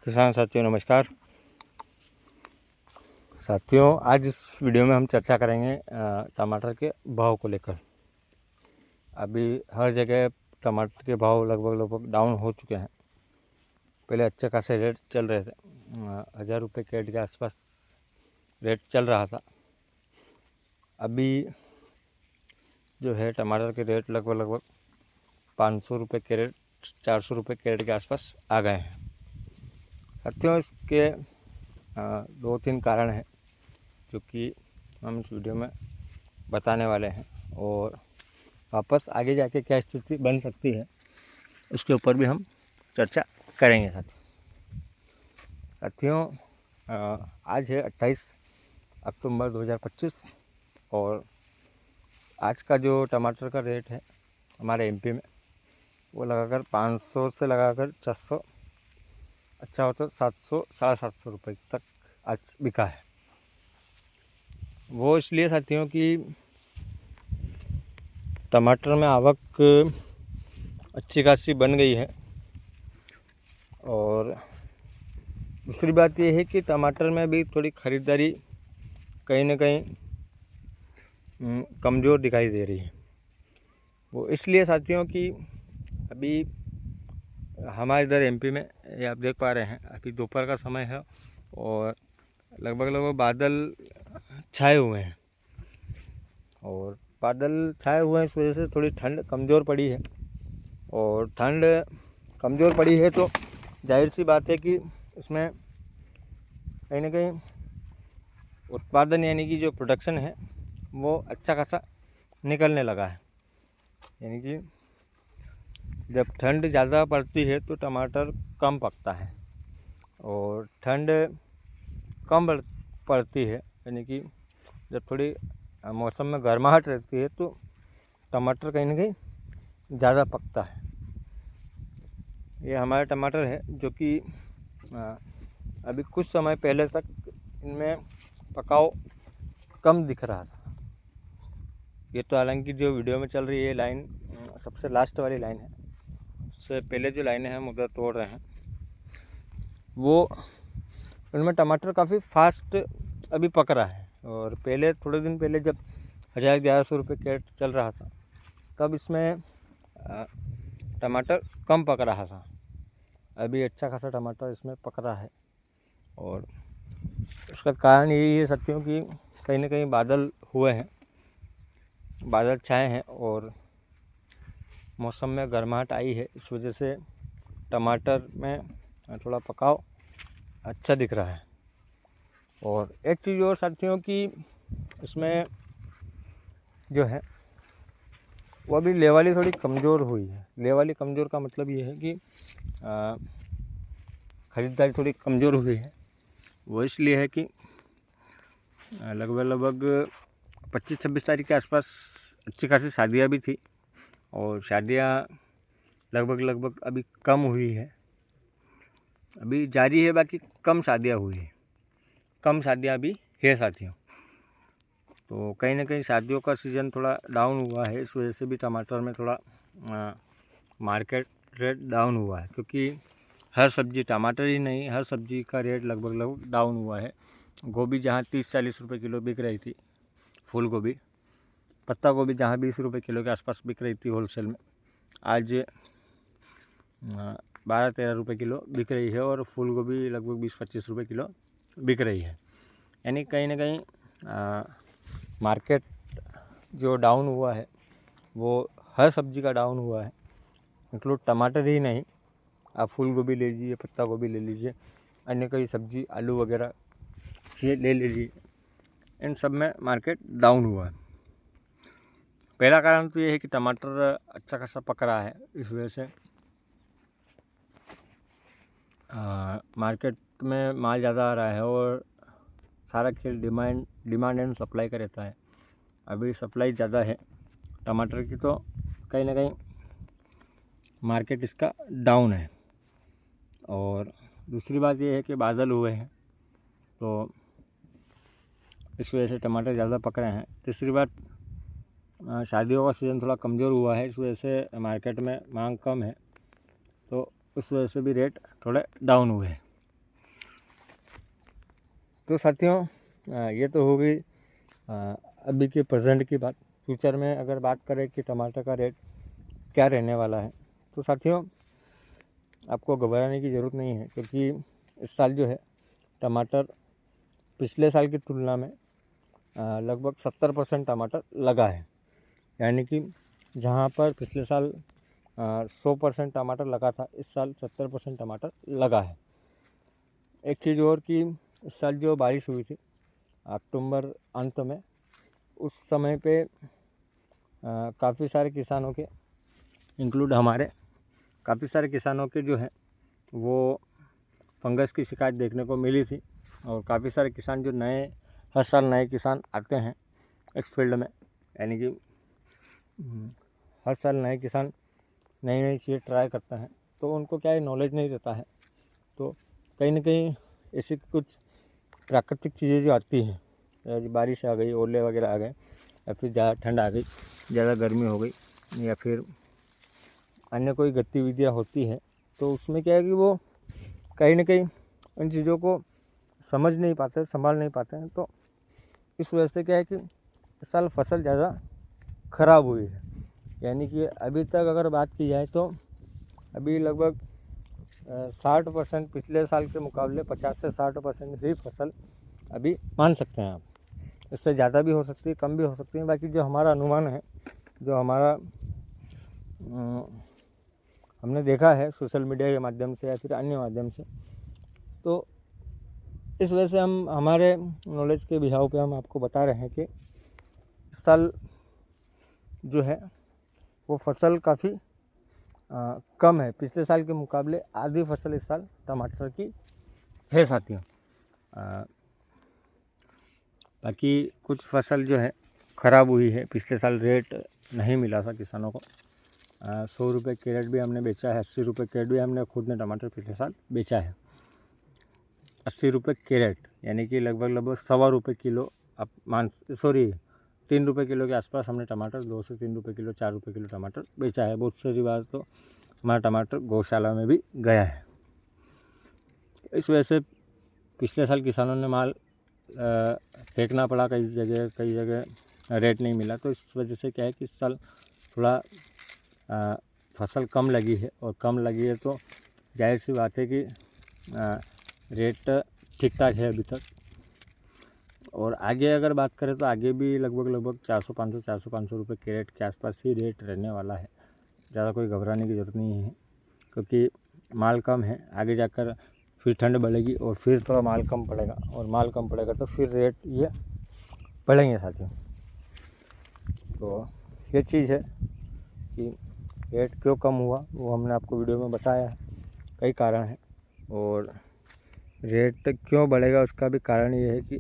किसान साथियों नमस्कार। साथियों आज इस वीडियो में हम चर्चा करेंगे टमाटर के भाव को लेकर। अभी हर जगह टमाटर के भाव लगभग डाउन हो चुके हैं। पहले अच्छे खासे रेट चल रहे थे, 1000 रुपये कैरेट के आसपास रेट चल रहा था। अभी जो है टमाटर के रेट लगभग 500 रुपये कैरेट, 400 रुपये कैरेट के आसपास आ गए हैं। साथियों इसके 2-3 कारण हैं जो कि हम इस वीडियो में बताने वाले हैं, और वापस आगे जाके क्या स्थिति बन सकती है उसके ऊपर भी हम चर्चा करेंगे। साथियों आज है 28 अक्टूबर 2025 और आज का जो टमाटर का रेट है हमारे एमपी में वो लगाकर 500 से लगाकर 600, अच्छा हो तो 700 750 रुपये तक आज बिका है। वो इसलिए साथियों कि टमाटर में आवक अच्छी खासी बन गई है, और दूसरी बात ये है कि टमाटर में भी थोड़ी ख़रीदारी कहीं ना कहीं कमज़ोर दिखाई दे रही है। वो इसलिए साथियों कि अभी हमारे इधर एमपी में ये आप देख पा रहे हैं, अभी दोपहर का समय है और लगभग बादल छाए हुए हैं, और बादल छाए हुए हैं इस वजह से थोड़ी ठंड कमज़ोर पड़ी है। और ठंड कमज़ोर पड़ी है तो जाहिर सी बात है कि इसमें कहीं ना कहीं उत्पादन यानी कि जो प्रोडक्शन है वो अच्छा खासा निकलने लगा है। यानी कि जब ठंड ज़्यादा पड़ती है तो टमाटर कम पकता है, और ठंड कम पड़ती है यानी कि जब थोड़ी मौसम में गर्माहट रहती है तो टमाटर कहीं ना कहीं ज़्यादा पकता है। ये हमारा टमाटर है जो कि अभी कुछ समय पहले तक इनमें पकाव कम दिख रहा था। ये तो हालांकि जो वीडियो में चल रही है लाइन सबसे लास्ट वाली लाइन है, उससे पहले जो लाइनें हैं हम उधर तोड़ रहे हैं, वो उनमें टमाटर काफ़ी फास्ट अभी पक रहा है। और पहले थोड़े दिन पहले जब 1000-1100 रुपये कैरेट चल रहा था तब इसमें टमाटर कम पक रहा था। अभी अच्छा खासा टमाटर इसमें पक रहा है, और उसका कारण यही है साथियों कि कहीं ना कहीं बादल हुए हैं, बादल छाए हैं और मौसम में गर्माहट आई है। इस वजह से टमाटर में थोड़ा पकाव अच्छा दिख रहा है। और एक चीज़ और साथियों कि इसमें जो है वो अभी लेवाली थोड़ी कमज़ोर हुई है। लेवाली कमज़ोर का मतलब ये है कि ख़रीदारी थोड़ी कमज़ोर हुई है। वो इसलिए है कि लगभग 25-26 तारीख के आसपास अच्छी खासी शादियाँ भी थी, और शादियाँ लगभग अभी कम हुई है, अभी जारी है, बाकी कम शादियाँ हुई है, कम शादियाँ अभी है साथियों। तो कहीं ना कहीं शादियों का सीज़न थोड़ा डाउन हुआ है, इस वजह से भी टमाटर में थोड़ा मार्केट रेट डाउन हुआ है, क्योंकि हर सब्ज़ी, टमाटर ही नहीं हर सब्ज़ी का रेट लगभग डाउन हुआ है। गोभी जहाँ 30-40 रुपये किलो बिक रही थी, फूल गोभी, पत्ता गोभी जहाँ 20 रुपये किलो के आसपास बिक रही थी होलसेल में, आज 12-13 रुपये किलो बिक रही है, और फूल गोभी लगभग 20-25 रुपये किलो बिक रही है। यानी कहीं ना कहीं मार्केट जो डाउन हुआ है वो हर सब्ज़ी का डाउन हुआ है, इंक्लूड टमाटर ही नहीं, आप फूल गोभी ले लीजिए, पत्ता गोभी ले लीजिए, अन्य कई सब्ज़ी, आलू वगैरह ले लीजिए, इन सब में मार्केट डाउन हुआ है। पहला कारण तो ये है कि टमाटर अच्छा खासा पक रहा है, इस वजह से मार्केट में माल ज़्यादा आ रहा है, और सारा खेल डिमांड एंड सप्लाई का रहता है। अभी सप्लाई ज़्यादा है टमाटर की, तो कहीं ना कहीं मार्केट इसका डाउन है। और दूसरी बात ये है कि बादल हुए हैं तो इस वजह से टमाटर ज़्यादा पक रहे हैं। तीसरी बात शादियों का सीज़न थोड़ा कमज़ोर हुआ है, इस वजह से मार्केट में मांग कम है, तो उस वजह से भी रेट थोड़े डाउन हुए हैं। तो साथियों ये तो हो गई अभी के प्रेजेंट की बात। फ्यूचर में अगर बात करें कि टमाटर का रेट क्या रहने वाला है, तो साथियों आपको घबराने की ज़रूरत नहीं है, क्योंकि इस साल जो है टमाटर पिछले साल की तुलना में लगभग 70% टमाटर लगा है। यानी कि जहाँ पर पिछले साल 100% टमाटर लगा था, इस साल 70% टमाटर लगा है। एक चीज़ और कि इस साल जो बारिश हुई थी अक्टूबर अंत में, उस समय पे काफ़ी सारे किसानों के इंक्लूड हमारे काफ़ी सारे किसानों के जो है वो फंगस की शिकायत देखने को मिली थी। और काफ़ी सारे किसान जो हर साल नए किसान आते हैं इस फील्ड में, यानी कि हर साल नए किसान नई नई चीज़ें ट्राई करते हैं, तो उनको क्या है नॉलेज नहीं रहता है। तो कहीं ना कहीं ऐसी कुछ प्राकृतिक चीज़ें जो आती हैं, बारिश आ गई, ओले वगैरह आ गए, या फिर ज़्यादा ठंड आ गई, ज़्यादा गर्मी हो गई, या फिर अन्य कोई गतिविधियाँ होती हैं, तो उसमें क्या है कि वो कहीं ना कहीं उन चीज़ों को समझ नहीं पाते, संभाल नहीं पाते हैं। तो इस वजह से क्या है कि इस साल फसल ज़्यादा ख़राब हुई है। यानी कि अभी तक अगर बात की जाए तो अभी लगभग 60% पिछले साल के मुकाबले 50 से 60% ही फसल अभी मान सकते हैं आप। इससे ज़्यादा भी हो सकती है, कम भी हो सकती है। बाकी जो हमारा अनुमान है, जो हमारा हमने देखा है सोशल मीडिया के माध्यम से या फिर अन्य माध्यम से, तो इस वजह से हम हमारे नॉलेज के बिहाव पे हम आपको बता रहे हैं कि इस साल जो है वो फसल काफ़ी कम है। पिछले साल के मुकाबले आधी फसल इस साल टमाटर की है साथियों। बाकी कुछ फसल जो है ख़राब हुई है। पिछले साल रेट नहीं मिला था किसानों को। 100 रुपये कैरेट भी हमने बेचा है, 80 रुपये कैरेट भी हमने खुद ने टमाटर पिछले साल बेचा है। 80 रुपये कैरेट यानी कि लगभग 1.25 रुपये किलो। अब 3 रुपये किलो के आसपास हमने टमाटर 2 से 3 रुपये किलो, 4 रुपये किलो टमाटर बेचा है। बहुत सारी बार तो हमारा टमाटर गौशाला में भी गया है। इस वजह से पिछले साल किसानों ने माल फेंकना पड़ा, कई जगह रेट नहीं मिला। तो इस वजह से क्या है कि इस साल थोड़ा फसल कम लगी है, और कम लगी है तो जाहिर सी बात है कि रेट ठीक ठाक है अभी तक। और आगे अगर बात करें तो आगे भी लगभग 400-500 रुपये कैरेट के आसपास ही रेट रहने वाला है। ज़्यादा कोई घबराने की ज़रूरत नहीं है, क्योंकि माल कम है। आगे जाकर फिर ठंड बढ़ेगी और फिर थोड़ा माल कम पड़ेगा, और माल कम पड़ेगा तो फिर रेट ये बढ़ेंगे साथियों। तो ये चीज़ है कि रेट क्यों कम हुआ वो हमने आपको वीडियो में बताया है। कई कारण हैं, और रेट क्यों बढ़ेगा उसका भी कारण ये है कि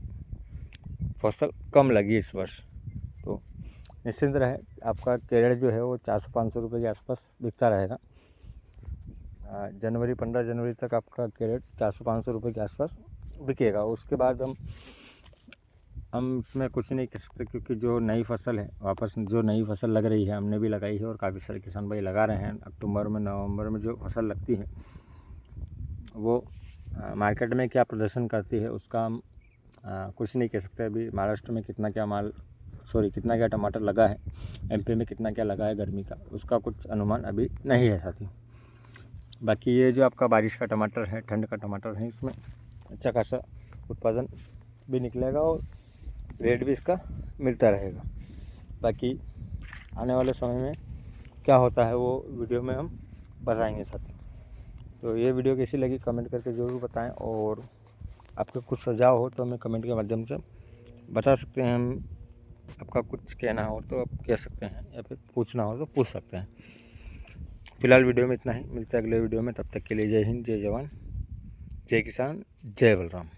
फसल कम लगी इस वर्ष। तो निश्चिंत रहे, आपका कैरेट जो है वो 400-500 रुपये के आसपास बिकता रहेगा। 15 जनवरी तक आपका कैरेट 400-500 रुपये के आसपास बिकेगा। उसके बाद हम इसमें कुछ नहीं कह सकते, क्योंकि जो नई फसल है, वापस जो नई फसल लग रही है, हमने भी लगाई है और काफ़ी सारे किसान भाई लगा रहे हैं। अक्टूबर में, नवंबर में जो फसल लगती है वो मार्केट में क्या प्रदर्शन करती है उसका हम कुछ नहीं कह सकते। अभी महाराष्ट्र में कितना क्या टमाटर लगा है, एमपी में कितना क्या लगा है गर्मी का, उसका कुछ अनुमान अभी नहीं है साथियों। बाकी ये जो आपका बारिश का टमाटर है, ठंड का टमाटर है, इसमें अच्छा खासा उत्पादन भी निकलेगा और रेट भी इसका मिलता रहेगा। बाकी आने वाले समय में क्या होता है वो वीडियो में हम बताएंगे साथियों। तो ये वीडियो कैसी लगी कमेंट करके ज़रूर बताएं, और आपका कुछ सुझाव हो तो हमें कमेंट के माध्यम से बता सकते हैं। हम आपका कुछ कहना हो तो आप कह सकते हैं, या फिर पूछना हो तो पूछ सकते हैं। फिलहाल वीडियो में इतना ही, मिलते हैं अगले वीडियो में। तब तक के लिए जय हिंद, जय जवान, जय किसान, जय बलराम।